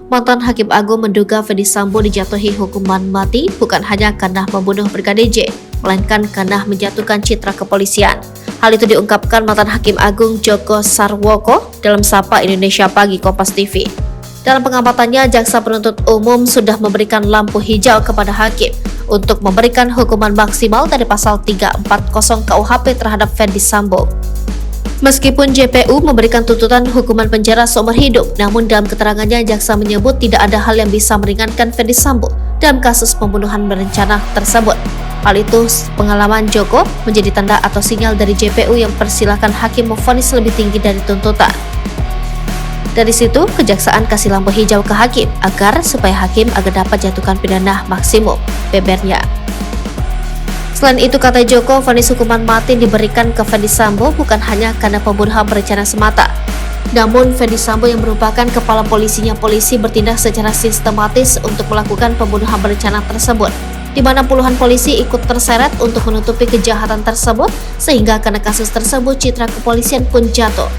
Mantan Hakim Agung menduga Ferdy Sambo dijatuhi hukuman mati bukan hanya karena membunuh Brigadir J, melainkan karena menjatuhkan citra kepolisian. Hal itu diungkapkan mantan Hakim Agung Joko Sarwoko dalam Sapa Indonesia Pagi Kompas TV. Dalam pengamatannya, jaksa penuntut umum sudah memberikan lampu hijau kepada hakim untuk memberikan hukuman maksimal dari pasal 340 KUHP terhadap Ferdy Sambo. Meskipun JPU memberikan tuntutan hukuman penjara seumur hidup, namun dalam keterangannya jaksa menyebut tidak ada hal yang bisa meringankan Ferdy Sambo dalam kasus pembunuhan berencana tersebut. Hal itu pengalaman Joko menjadi tanda atau sinyal dari JPU yang persilahkan hakim memvonis lebih tinggi dari tuntutan. Dari situ, kejaksaan kasih lampu hijau ke hakim agar supaya hakim dapat jatuhkan pidana maksimum, bebernya. Selain itu, kata Joko, vonis hukuman mati diberikan ke Ferdy Sambo bukan hanya karena pembunuhan berencana semata. Namun, Ferdy Sambo yang merupakan kepala polisi bertindak secara sistematis untuk melakukan pembunuhan berencana tersebut, di mana puluhan polisi ikut terseret untuk menutupi kejahatan tersebut, sehingga karena kasus tersebut citra kepolisian pun jatuh.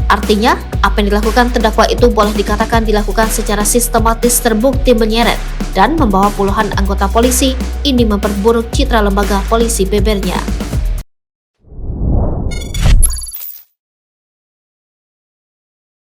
Artinya, apa yang dilakukan terdakwa itu boleh dikatakan dilakukan secara sistematis, terbukti menyeret dan membawa puluhan anggota polisi ini memperburuk citra lembaga polisi, bebernya.